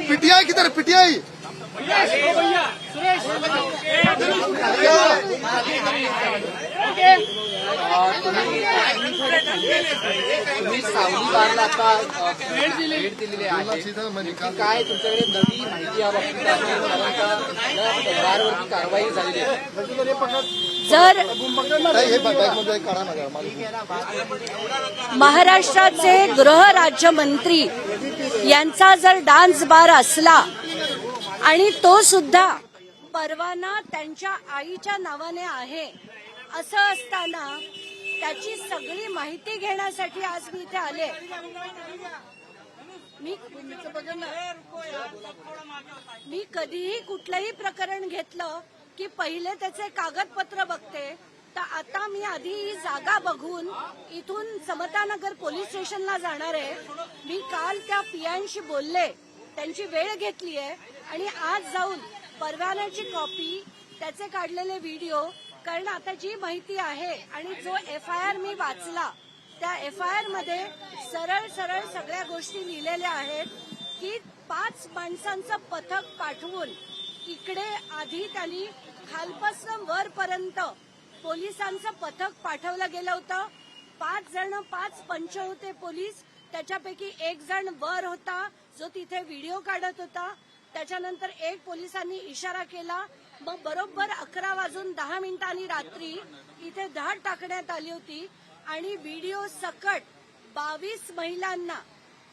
PTI किधर PTI तुम्ही सावली बारला आता भेट दिलेली आहे काय तुमच्याकडे नवी माहिती याबाबतीत आहे कारण बारवरती कारवाई झालेली आहे जर महाराष्ट्राचे गृहराज्यमंत्री यांचा जर डान्स बार असला आणि तो सुद्धा परवाना त्यांच्या आईच्या नावाने आहे असं असताना त्याची सगळी माहिती घेण्यासाठी आज मी इथे आले. मी कधीही कुठलंही प्रकरण घेतलं की पहिले त्याचे कागदपत्र बघते. तर आता मी आधी ही जागा बघून इथून समतानगर पोलीस स्टेशनला जाणार आहे. मी काल त्या पियांशी बोलले, त्यांची वेळ घेतली आहे आणि आज जाऊन परवान्याची कॉपी, त्याचे काढलेले व्हिडिओ, कारण आता जी माहिती आहे आणि जो FIR मी वाचला त्या FIR मध्ये सरळ सरळ सगळ्या गोष्टी लिहिलेल्या आहेत की 5 माणसांचं पथक पाठवून इकडे आधी त्यांनी खालपासून वरपर्यंत पोलिसांचं पथक पाठवलं गेलं होतं. 5 पंच होते पोलीस, त्याच्यापैकी 1 जण वर होता जो तिथे व्हिडिओ काढत होता. त्याच्यानंतर 1 पोलिसांनी इशारा केला. मग बरोबर 11:10 रात्री इथे धाड टाकण्यात आली होती आणि व्हिडिओ सकट 22 महिलांना,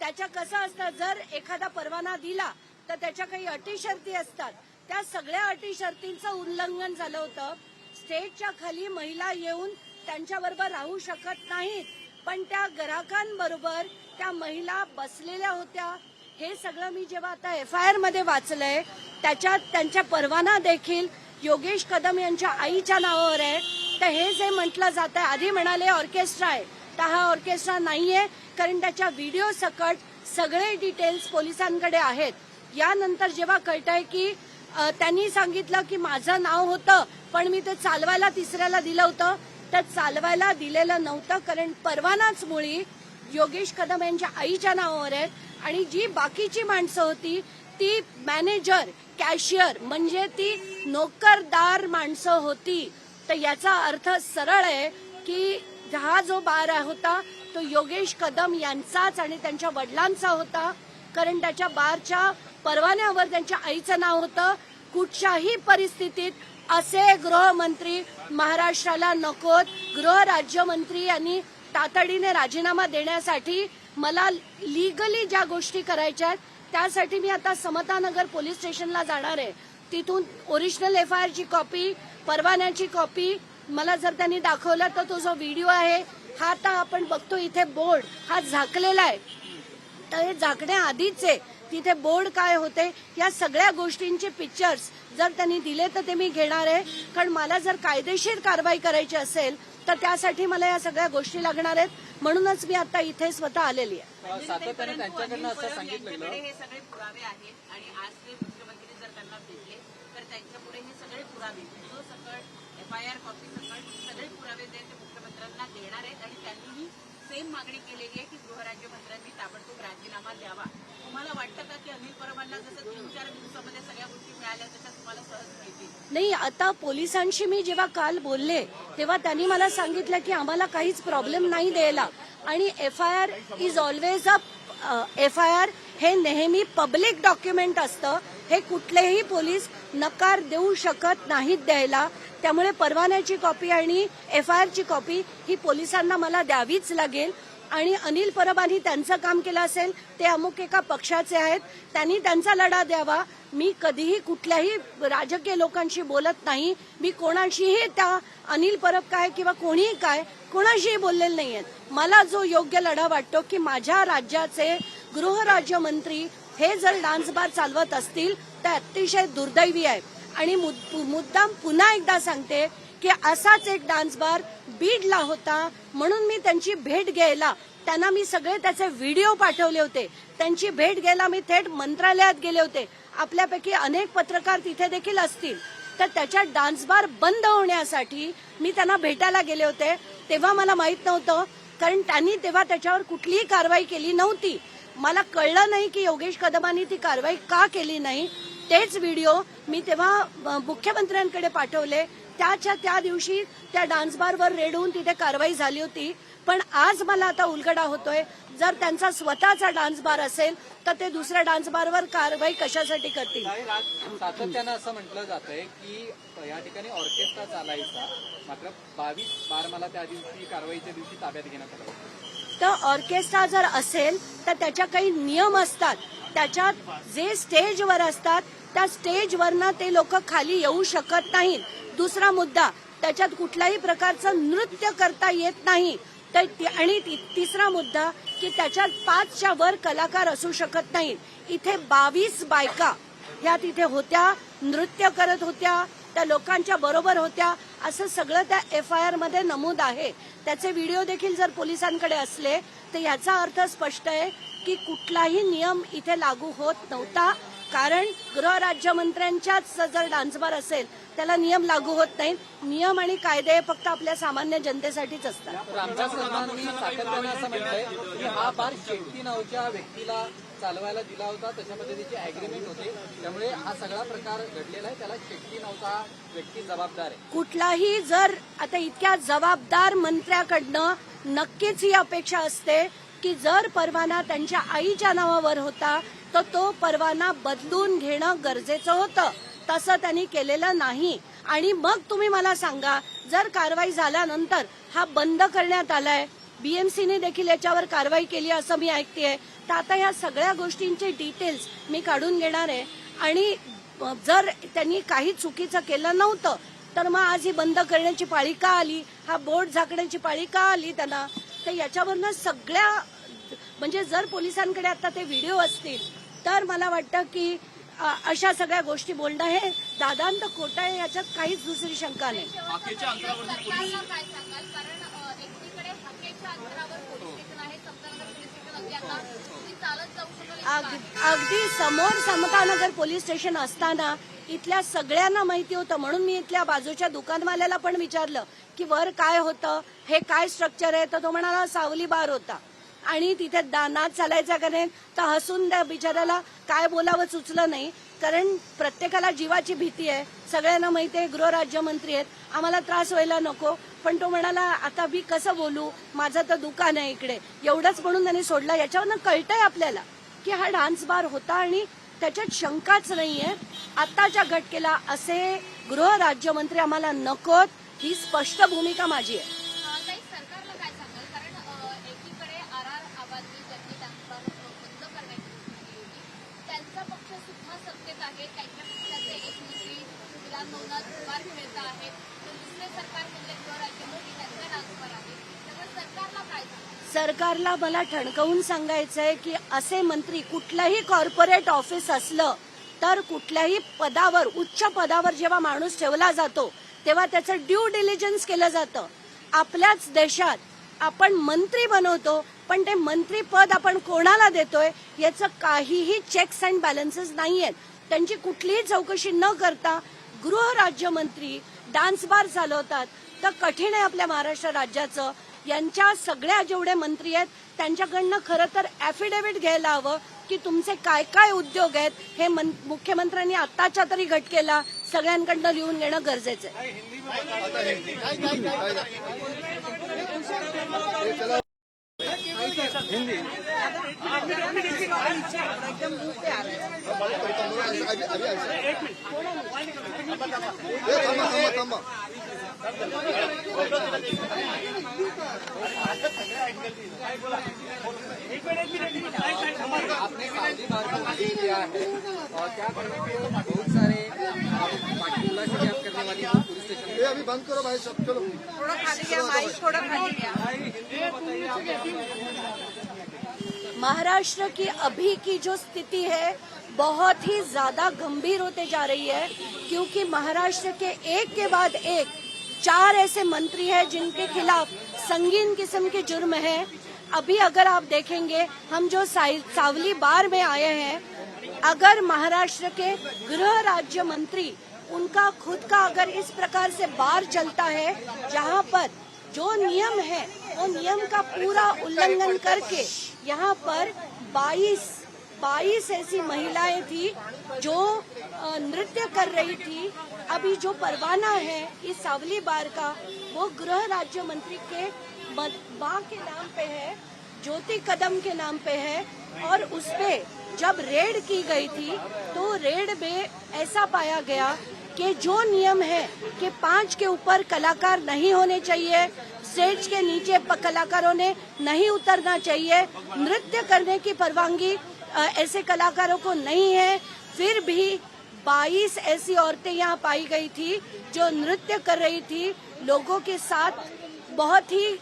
त्याच्या कसं असतं जर एखादा परवाना दिला तर त्याच्या काही अटी शर्ती असतात, त्या सगळ्या अटी शर्तींचं उल्लंघन झालं होतं. स्टेजच्या खाली महिला येऊन त्यांच्याबरोबर राहू शकत नाहीत, पण त्या ग्राहकांबरोबर त्या महिला बसलेल्या होत्या. हे सगळं मी जेव्हा आता FIR मध्ये वाचलंय त्याच्यात त्यांच्या परवाना देखील योगेश कदम यांच्या आईच्या नावावर आहे. तर हे जे म्हटलं जात आहे, आधी म्हणाले ऑर्केस्ट्रा आहे, तर हा ऑर्केस्ट्रा नाहीये कारण त्याच्या व्हिडिओ सकट सगळे डिटेल्स पोलिसांकडे आहेत. यानंतर जेव्हा कळतंय की त्यांनी सांगितलं की माझं नाव होतं पण मी ते चालवायला तिसऱ्याला दिलं होतं, तर चालवायला दिलेलं नव्हतं कारण परवानाच मुळी योगेश कदम यांच्या आईच्या नावावर आहेत आणि जी बाकीची माणसं होती ती मॅनेजर, कॅशियर म्हणजे ती नोकरदार माणसं होती. तर याचा अर्थ सरळ आहे की हा जो बार होता तो योगेश कदम यांचाच आणि त्यांच्या वडिलांचा होता, कारण त्याच्या बारच्या परवान्यावर त्यांच्या आईचं नाव होतं. कुठच्याही परिस्थितीत असे गृहमंत्री महाराष्ट्राला नकोत. गृहराज्यमंत्री यांनी तातडीने राजीनामा देण्यासाठी मला लीगली ज्या गोष्टी करायच्या आहेत त्यासाठी मी आता समतानगर पोलीस स्टेशनला जाणार आहे. तिथून ओरिजिनल FIR ची कॉपी, परवान्याची कॉपी मला जर त्यांनी दाखवलं तर तो जो व्हिडिओ आहे हा आता आपण बघतो इथे बोर्ड हा झाकलेला आहे, तर हे झाकण्याआधीचे तिथे बोर्ड काय होते या सगळ्या गोष्टींचे पिक्चर्स जर त्यांनी दिले तर ते मी घेणार आहे. कारण मला जर कायदेशीर कारवाई करायची असेल तर त्यासाठी मला या सगळ्या गोष्टी लागणार आहेत. म्हणूनच मी आता इथे स्वतः आलेली आहे. सातत्याने त्यांच्याकडनं असं सांगितलं हे सगळे पुरावे आहेत आणि आज ते मुख्यमंत्री जर त्यांना भेटले तर त्यांच्यापुढे हे सगळे पुरावे, जो सकट FIR कॉपी सकट सगळे पुरावे जे ते मुख्यमंत्र्यांना देणार आहेत आणि त्यांनीही सेम मागणी केलेली आहे की गृहराज्यमंत्र्यांनी ताबडतोब राजीनामा द्यावा. तुम्हाला वाटतं का की अनिल परबांना जसं 3-4 दिवसामध्ये सगळ्या गोष्टी मिळाल्या तशा तुम्हाला सहज मिळतील? नाही, आता पोलिसांशी मी जेव्हा काल बोलले तेव्हा त्यांनी मला सांगितलं की आम्हाला काहीच प्रॉब्लेम नाही द्यायला आणि FIR इज ऑलवेज FIR हे नेहमी पब्लिक डॉक्युमेंट असतं, हे कुठलेही पोलीस नकार देऊ शकत नाहीत द्यायला. त्यामुळे परवान्याची कॉपी आणि FIR ची कॉपी ही पोलिसांना मला द्यावीच लागेल. आणि अनिल परबांनी त्यांचं काम केलं असेल, ते अमुक एका पक्षाचे आहेत, त्यांनी त्यांचा लढा द्यावा. मी कधीही कुठल्याही राजकीय लोकांशी बोलत नाही. मी कोणाशीही त्या अनिल परब काय किंवा कोणीही काय कोणाशीही बोललेले नाही आहेत. मला जो योग्य लढा वाटतो की माझ्या राज्याचे गृहराज्यमंत्री हे जर डान्स बार चालवत असतील तर अतिशय दुर्दैवी आहे. आणि मुद्दाम पुन्हा एकदा सांगते की असाच एक डान्स बार बीडला होता, म्हणून मी त्यांची भेट घ्यायला त्यांना मी सगळे त्याचे व्हिडिओ पाठवले होते. त्यांची भेट घ्यायला मी थेट मंत्रालयात गेले होते आपल्यापैकी अनेक पत्रकार तिथे देखील असतील, तर त्याच्या डान्स बार बंद होण्यासाठी मी त्यांना भेटायला गेले होते. तेव्हा मला माहित नव्हतं, कारण त्यांनी तेव्हा त्याच्यावर कुठलीही कारवाई केली नव्हती. मला कळलं नाही की योगेश कदमांनी ती कारवाई का केली नाही. तेच व्हिडिओ मी तेव्हा मुख्यमंत्र्यांकडे पाठवले. त्या दिवशी त्या डान्स बारवर रेड होऊन तिथे कारवाई झाली होती. पण आज मला आता उलगडा होतोय, जर त्यांचा स्वतःचा डान्स बार असेल तर ते दुसऱ्या डान्स बारवर कारवाई कशासाठी करतील. सातत्यानं असं म्हटलं जातंय की या ठिकाणी ऑर्केस्ट्रा चालायचा, मात्र 22 बार मला त्या दिवशी कारवाईच्या दिवशी ताब्यात घेण्यात आलं. तर ऑर्केस्ट्रा जर असेल तर त्याच्या काही नियम असतात. त्याच्यात जे स्टेजवर असतात त्या स्टेजवरनं ते लोक खाली येऊ शकत नाहीत. दुसरा मुद्दा, त्याच्यात कुठल्याही प्रकारचं नृत्य करता येत नाही. आणि तिसरा मुद्दा की त्याच्यात 5च्या वर कलाकार असू शकत नाहीत. इथे 22 बायका ह्या तिथे होत्या, नृत्य करत होत्या, त्या लोकांच्या बरोबर होत्या, असं सगळं त्या FIR मध्ये नमूद आहे. त्याचे व्हिडिओ देखील जर पोलिसांकडे असले तर याचा अर्थ स्पष्ट आहे की कुठलाही नियम इथे लागू होत नव्हता. कारण गृहराज्यमंत्र्यांच्याच जर डान्स बार असेल त्याला नियम लागू होत नाहीत. नियम आणि कायदे फक्त आपल्या सामान्य जनतेसाठीच असतात. रामदास कदमांनी सातत्यानं असं म्हटलंय की हा बार शेट्टी नावाच्या व्यक्तीला चालवायला दिला होता, तशा पद्धतीचे अॅग्रीमेंट होते, त्यामुळे हा सगळा प्रकार घडलेला आहे. त्याला शेट्टी नावाचा व्यक्ती जबाबदार आहे. कुठलाही जर आता इतक्या जबाबदार मंत्र्याकडनं नक्कीच ही अपेक्षा असते की जर परवाना त्यांच्या आईच्या नावावर होता तर तो परवाना बदलून घेणं गरजेचं होतं. तसं त्यांनी केलेलं नाही. आणि मग तुम्ही मला सांगा, जर कारवाई झाल्यानंतर हा बंद करण्यात आलाय, BMCने देखील याच्यावर कारवाई केली असं मी ऐकतेय, तर आता या सगळ्या गोष्टींचे डिटेल्स मी काढून घेणार आहे. आणि जर त्यांनी काही चुकीचं केलं नव्हतं तर मग आज ही बंद करण्याची पाळी का आली, हा बोर्ड झाकण्याची पाळी का आली त्यांना. तर याच्यावरनं सगळ्या म्हणजे जर पोलिसांकडे आता ते व्हिडिओ असतील तर मला वाटतं की अशा सगळ्या गोष्टी बोलणं हे दादांत खोटं आहे, याच्यात काहीच दुसरी शंका नाही. सरकारला काय सांगाल, कारण एकीकडे हाकेच्या अंतरावर पोलीस स्टेशन आहे, समतानगर पोलीस स्टेशन अगदी आता तुम्ही चालत जाऊ शकाल. अगदी समोर समतानगर पोलीस स्टेशन असताना इथल्या सगळ्यांना माहिती होतं. म्हणून मी इथल्या बाजूच्या दुकानवाल्याला पण विचारलं की वर काय होतं, हे काय स्ट्रक्चर आहे, तर तो म्हणाला सावली बार होता. आणि तिथे नाच चालायचा का नाही, तर हसून त्या बिचाऱ्याला काय बोलावं सुचलं नाही. कारण प्रत्येकाला जीवाची भीती आहे, सगळ्यांना माहिती आहे गृहराज्यमंत्री आहेत, आम्हाला त्रास व्हायला नको. पण तो म्हणाला आता मी कसं बोलू, माझं तर दुकान आहे इकडे, एवढंच म्हणून त्यांनी सोडला. याच्यावरनं कळतंय आपल्याला की हा डान्स बार होता आणि त्याच्यात शंकाच नाहीये. आताच्या घटनेला असे गृहराज्यमंत्री आम्हाला नकोत, ही स्पष्ट भूमिका माझी आहे. काही सरकारला काय सांगाल, कारण एकीकडे RR आबांनी ज्यांनी डान्सबार बंद करण्याची घोषणा केली होती त्यांचा पक्ष सुद्धा सत्तेत आहे, त्यांच्या पक्षाचे एक मंत्री विधानभवनात दुबार खेळत आहेत, तर दुसरे सरकार म्हणजे गृहराज्यमंत्री त्यांचा डान्सबार आहे. त्यामुळे सरकारला काय सांगाल. सरकारला मला ठणकावून सांगायचंय की असे मंत्री, कुठलंही कॉर्पोरेट ऑफिस असलं तर कुठल्याही पदावर, उच्च पदावर जेव्हा माणूस ठेवला जातो तेव्हा त्याचं ड्यू डिलिजन्स केलं जातं. आपल्याच देशात आपण मंत्री बनवतो, पण ते मंत्रीपद आपण कोणाला देतोय याचं काहीही चेक्स अँड बॅलन्सेस नाहीयेत. त्यांची कुठलीही चौकशी न करता गृहराज्यमंत्री डान्स बार चालवतात, तर कठीण आहे आपल्या महाराष्ट्र राज्याचं. यांच्या सगळ्या जेवढे मंत्री आहेत त्यांच्याकडनं खरं तर ॲफिडेव्हिट घ्यायला हवं की तुमचे काय काय उद्योग आहेत हे मुख्यमंत्र्यांनी आत्ताच्या तरी घटकेला सगळ्यांकडनं लिहून घेणं गरजेचं आहे. आपने सावली बार को विजिट किया है और क्या कहेंगे कि बहुत सारे पार्टिकुलर से आप करने वाली है पुलिस स्टेशन ये अभी बंद करो भाई सब, चलो थोड़ा खाली गया, माइक थोड़ा खाली गया. महाराष्ट्र की अभी की जो स्थिति है बहुत ही ज्यादा गंभीर होते जा रही है, क्योंकि महाराष्ट्र के एक के बाद एक 4 ऐसे मंत्री हैं जिनके खिलाफ संगीन किस्म के जुर्म है. अभी अगर आप देखेंगे, हम जो सावली बार में आए हैं अगर महाराष्ट्र के गृह राज्य मंत्री उनका खुद का अगर इस प्रकार से बार चलता है, जहां पर जो नियम है वो नियम का पूरा उल्लंघन करके यहाँ पर 22 ऐसी महिलाएं थी जो नृत्य कर रही थी। अभी जो परवाना है इस सावली बार का वो गृह राज्य मंत्री के मां के नाम पे है, ज्योति कदम के नाम पे है। और उसपे जब रेड की गई थी तो रेड में ऐसा पाया गया कि जो नियम है कि 5 के ऊपर कलाकार नहीं होने चाहिए, स्टेज के नीचे कलाकारों ने नहीं उतरना चाहिए, नृत्य करने की परवानगी ऐसे कलाकारों को नहीं है, फिर भी 22 ऐसी औरतें यहाँ पाई गई थी जो नृत्य कर रही थी, लोगों के साथ बहुत ही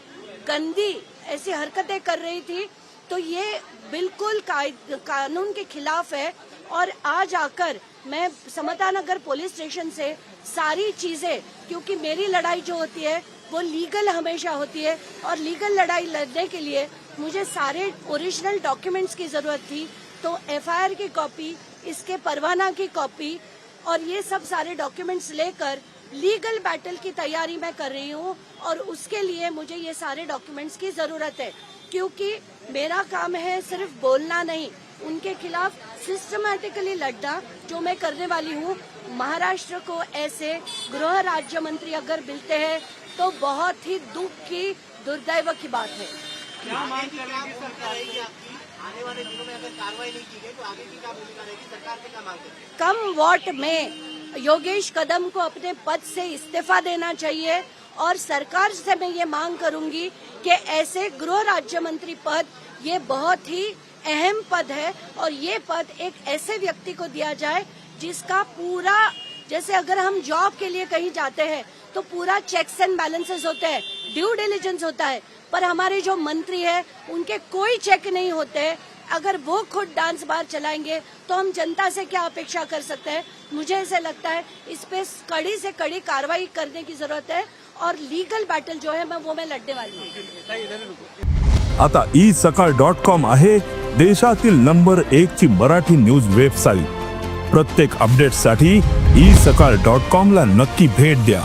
गंदी ऐसी हरकतें कर रही थी। तो ये बिल्कुल कानून के खिलाफ है। और आज आकर मैं समता नगर पुलिस स्टेशन से सारी चीजें, क्योंकि मेरी लड़ाई जो होती है वो लीगल हमेशा होती है और लीगल लड़ाई लड़ने के लिए मुझे सारे ओरिजिनल डॉक्यूमेंट्स की जरूरत थी। तो एफआईआर की कॉपी, इसके परवाना की कॉपी और ये सब सारे डॉक्यूमेंट्स लेकर लीगल बैटल की तैयारी मैं कर रही हूँ। और उसके लिए मुझे ये सारे डॉक्यूमेंट्स की जरूरत है, क्योंकि मेरा काम है सिर्फ बोलना नहीं, उनके खिलाफ सिस्टमैटिकली लड़ना, जो मैं करने वाली हूँ। महाराष्ट्र को ऐसे गृह राज्य मंत्री अगर मिलते हैं तो बहुत ही दुख की, दुर्दैव की बात है। क्या मांग करेंगी सरकार की आने वाले दिनों में अगर कार्रवाई नहीं की गई तो आगे की क्या भूमिका रहेगी, सरकार से क्या मांग करेंगे? कम वोट में योगेश कदम को अपने पद से इस्तीफा देना चाहिए और सरकार से मैं ये मांग करूंगी कि ऐसे गृह राज्य मंत्री पद ये बहुत ही अहम पद है और ये पद एक ऐसे व्यक्ति को दिया जाए जिसका पूरा, जैसे अगर हम जॉब के लिए कहीं जाते हैं तो पूरा चेक्स एंड बैलेंसेस होते हैं, ड्यू डिलिजेंस होता है, पर हमारे जो मंत्री है उनके कोई चेक नहीं होते। अगर वो खुद डांस बार चलाएंगे तो हम जनता से क्या अपेक्षा कर सकते हैं। मुझे ऐसा लगता है इस पे कड़ी से कड़ी कार्रवाई करने की जरूरत है और लीगल बैटल जो है मैं लड़ने वाली हूँ। आता isakal.com आहे देशातील नंबर 1 ची मराठी न्यूज वेबसाईट। प्रत्येक अपडेटसाठी isakal.com ला नक्की भेट द्या।